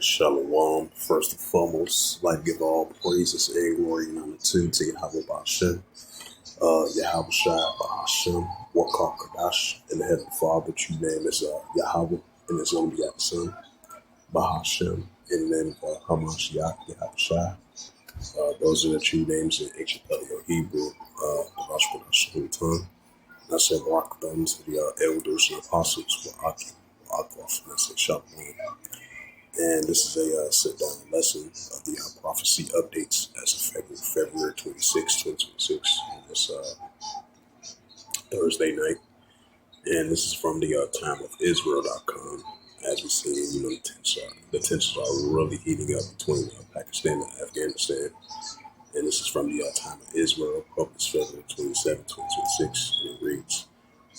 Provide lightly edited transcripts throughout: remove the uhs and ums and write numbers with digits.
Shalom. First and foremost, I'd like to give all praises and glory and honor to Yahweh Ba'Shem, Yahweh Shai Ba'Shem, Wakar Kadash, and the Heavenly Father. True name is Yahweh, and His only begotten Son, Ba'Shem, in the name of Hamashiach, Yahweh Shai. Those are the true names in ancient Paleo Hebrew, the Rosh Hashanah tongue. And I said, Barak them to the elders and apostles, Wa'akaf, and I said, Shalom. And this is a sit-down lesson of the prophecy updates as of February 26, 2026, on this Thursday night. And this is from the timeofisrael.com. As we see, the tensions are really heating up between Pakistan and Afghanistan. And this is from the Time of Israel, published February 27, 2026. And it reads,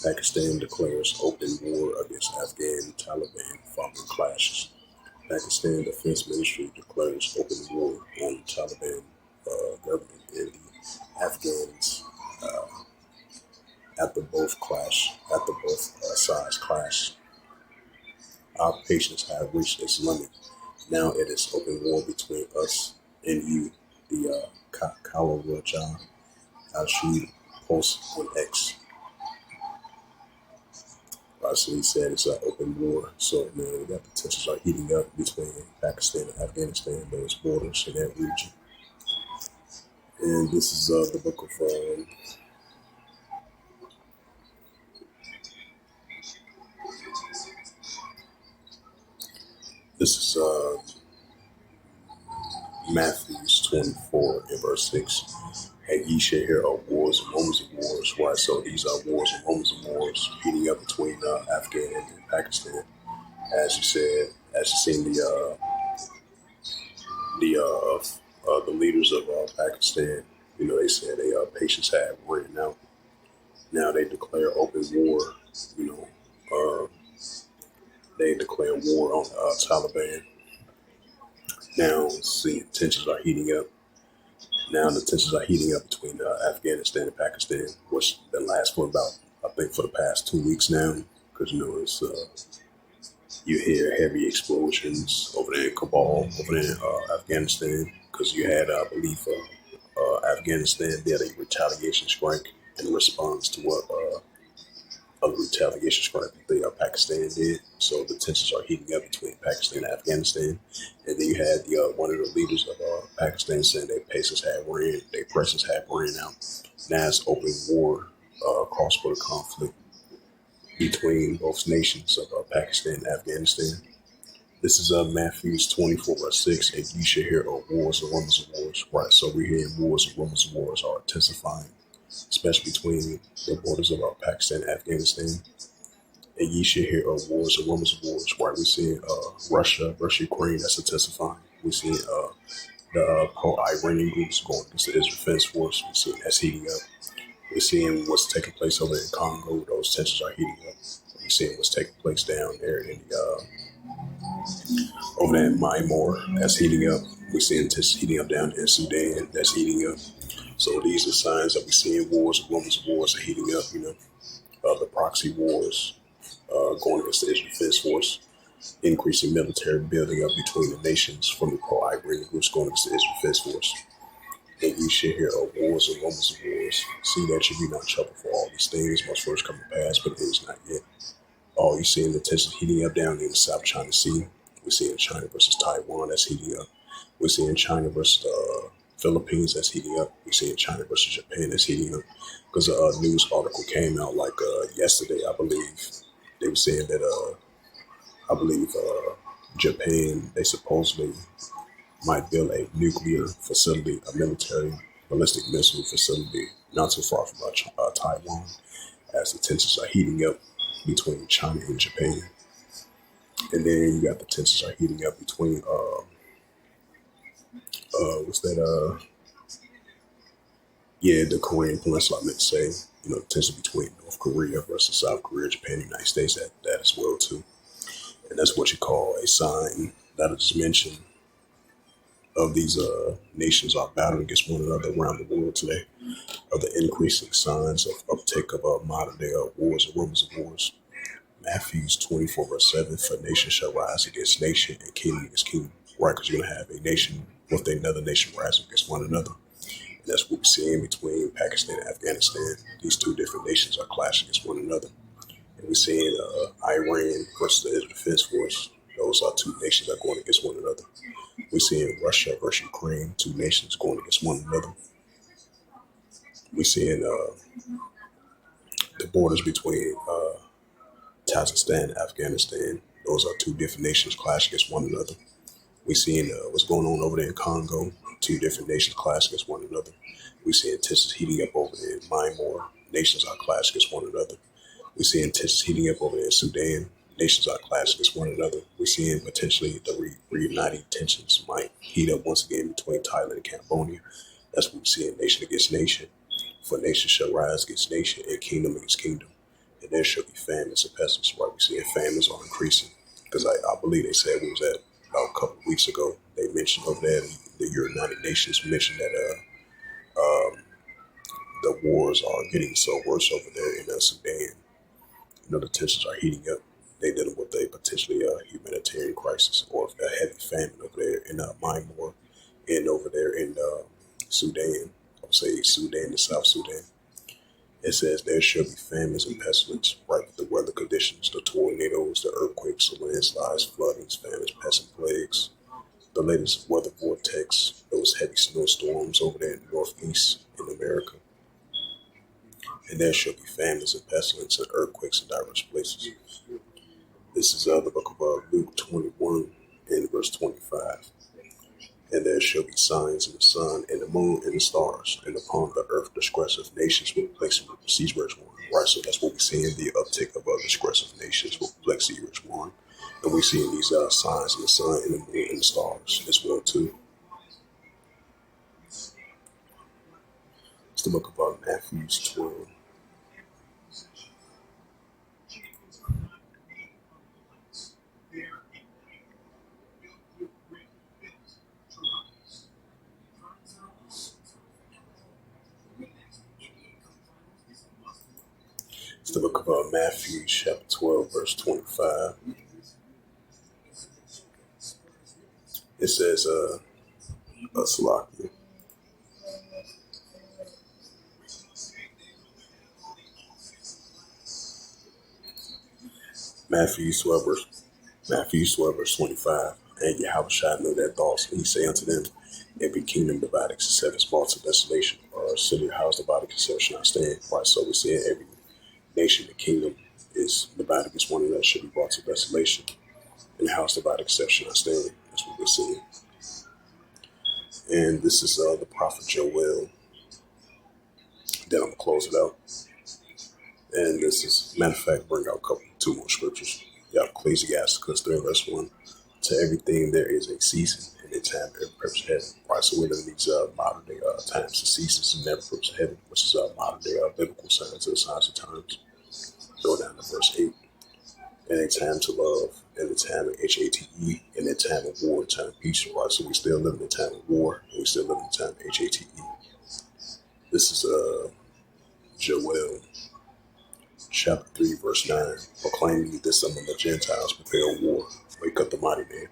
Pakistan declares open war against Afghan Taliban following clashes. Pakistan Defense Ministry declares open war on the Taliban government and the Afghans after both sides clash. Our patience have reached its limit. Now it is open war between us and you. The Kala Raja Al-Shid post on X. So he said it's an open war. So, man, the tensions are heating up between Pakistan and Afghanistan, those borders in that region. And this is the book of Matthew 24 and verse 6. And ye shall hear of wars and rumors of wars. Right, so these are wars and rumors of wars heating up between Afghan and Pakistan. As you said, as you seen the leaders of Pakistan, they said their patience had ran out. Now they declare open war. They declare war on Taliban. Now, see, tensions are heating up. Now the tensions are heating up between Afghanistan and Pakistan, which been last for about, I think, for the past 2 weeks now. Because it's you hear heavy explosions over there in Kabul, over there in Afghanistan. Because you had, I believe, Afghanistan did a retaliation strike in response to what other retaliation strike that Pakistan did. So the tensions are heating up between Pakistan and Afghanistan. And then you had one of the leaders of Pakistan saying their presence had ran out. Now it's open war, cross-border conflict between both nations of Pakistan and Afghanistan. This is Matthew 24 verse 6, and you shall hear of wars and rumors of wars. Right, so we're hearing wars and rumors of wars are intensifying, especially between the borders of Pakistan and Afghanistan. And ye shall hear of wars and rumors of wars. Right, we're seeing Russia, Ukraine, that's intensifying. We're seeing the pro-Iranian groups going against the Israel Defense Force. We're seeing that's heating up. We're seeing what's taking place over in Congo. Those tensions are heating up. We're seeing what's taking place down there in over there in Myanmar. That's heating up. We're seeing tensions heating up down in Sudan. That's heating up. So these are signs that we're seeing wars and rumors of wars are heating up. The proxy wars going against the Israel Defense Force, increasing military building up between the nations from the pro-Iranian groups going against the Israel Defense Force. And you should hear of wars and rumors of wars. See that you be not trouble for all these things must first come to pass, but it is not yet. Oh, you're seeing the tensions heating up down in the South China Sea. We're seeing China versus Taiwan, that's heating up. We're seeing China versus Philippines, that's heating up. We're seeing China versus Japan, that's heating up. Because a news article came out like yesterday, I believe. They were saying that, Japan, they supposedly might build a nuclear facility, a military ballistic missile facility, not too far from Taiwan, as the tensions are heating up between China and Japan. And then you got the tensions are heating up between, the Korean Peninsula, I meant to say, the tension between North Korea versus South Korea, Japan, the United States, that as well too. And that's what you call a sign that I just mentioned of these nations are battling against one another around the world today, of the increasing signs of uptake of modern day wars and rumors of wars. Matthews 24 verse 7, for nation shall rise against nation and kingdom against kingdom. Right, because you're going to have a nation with another nation rising against one another. And that's what we see in between Pakistan and Afghanistan. These two different nations are clashing against one another. And we're seeing Iran versus the Israel Defense Force. Those are two nations that are going against one another. We're seeing Russia versus Ukraine, two nations going against one another. We're seeing the borders between Tajikistan and Afghanistan. Those are two different nations clashing against one another. We're seeing what's going on over there in Congo. Two different nations clash against one another. We're seeing tensions heating up over there in Myanmar. Nations are clashing against one another. We're seeing tensions heating up over there in Sudan. Nations are clashing against one another. We're seeing potentially the reuniting tensions might heat up once again between Thailand and Cambodia. That's what we're seeing, nation against nation. For nation shall rise against nation and kingdom against kingdom. And there shall be famines and pestilence. Right, we're seeing famines are increasing. Because I believe they said we was at about a couple of weeks ago. They mentioned over there, the United Nations mentioned that the wars are getting so worse over there in Sudan. The tensions are heating up. They're dealing with a potentially humanitarian crisis or a heavy famine over there in Myanmar and over there in Sudan. I would say Sudan and South Sudan. It says there shall be famines and pestilence, right with the weather conditions, the tornadoes, the earthquakes, the landslides, floodings, famines, pests, and plagues. The latest weather vortex, those heavy snowstorms over there in the northeast in America. And there shall be famines and pestilence and earthquakes in diverse places. This is the book of Luke 21 and verse 25. And there shall be signs in the sun and the moon and the stars, and upon the earth disgressive nations will perplex and siege where one. Right, so that's what we're seeing, the uptick of disgressive nations will perplex and siege one. And we're seeing these signs in the sun and the moon and the stars as well too. It's the book of Matthew 12. It's the book of Matthew, chapter 12, verse 25. It says, Salakia. Matthew 12, verse 25. And Yahushua knew their thoughts, and he say unto them, every kingdom divided except its faults of desolation, or a city or house divided except shall not stand. Right, so we're seeing every nation and kingdom is divided against one another should be brought to desolation, and the house divided except shall not stand. That's what we're seeing. And this is the prophet Joel. Then I'm gonna close it out. And this is, matter of fact, bring out two more scriptures. You have Ecclesiasticus 3 verse 1. To everything there is a season and a time every purpose of heaven. Right, so we're living these modern day times. The seasons and every purpose of heaven, which is modern day biblical signs of the signs of times. Go down to verse 8. And a time to love, and a time of HATE, and a time of war, and a time of peace. Right, so we still live in a time of war, and we still live in a time of HATE. This is Joel chapter 3 verse 9. Proclaim ye this among the Gentiles, prepare war, wake up the mighty man.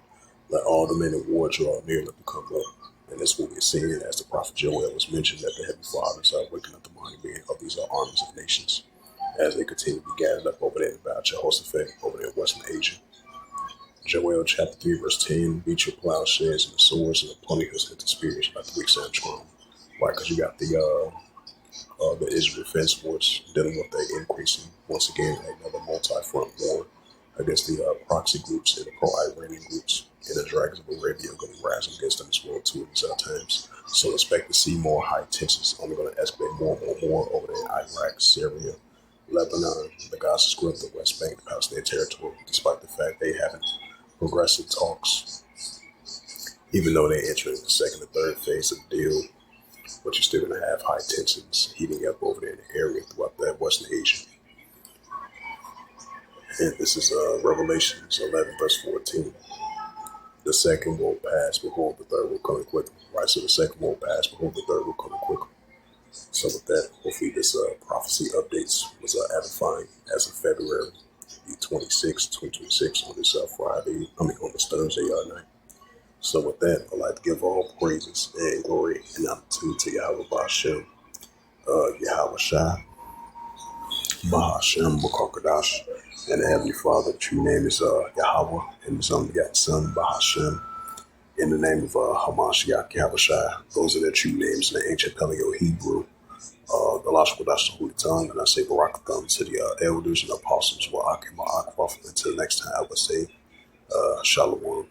Let all the men of war draw near, let them come up. And that's what we're seeing as the prophet Joel was mentioned, that the heavenly fathers are waking up the mighty men of these armies of nations as they continue to be gathered up over there in Baal Jehoshaphat, over there in Western Asia. Joel chapter 3 verse 10, beat your plowshares and the swords and the plunderers and the spears like the weak sand strong. Why? Because you got the Israel Defense Force dealing with the increasing, once again, another multi-front war against the proxy groups and the pro-Iranian groups, and the dragons of Arabia are going to rise against them as well too at these times. So expect to see more high tensions, only going to escalate more and more over there in Iraq, Syria, Lebanon, the Gaza Strip, the West Bank, the Palestinian territory, despite the fact they haven't progressive talks, even though they're entering the second and third phase of the deal. But you're still going to have high tensions heating up over there in the area throughout that Western Asia. And this is Revelations 11 verse 14. The second will pass, behold, the third will come quickly. Right, so the second will pass, behold, the third will come quickly. So with that, hopefully this prophecy updates was edifying as of February. the 26th, 2026 on this Friday. On this Thursday night. So with that, I'd like to give all praises and glory and opportunity to Yahweh Bashem, Yahweh Shai, Bahashem, Bakarkadash, and the Heavenly Father. The true name is Yahweh, and His only begotten Son, Bahashem. In the name of Hamashiach Yahweh Shai, those are their true names in the ancient Paleo Hebrew. The logical that's the holy tongue, and I say Barakatham to the elders and apostles, Wa'akim Ma'akwath. Until next time, I would say Shalom.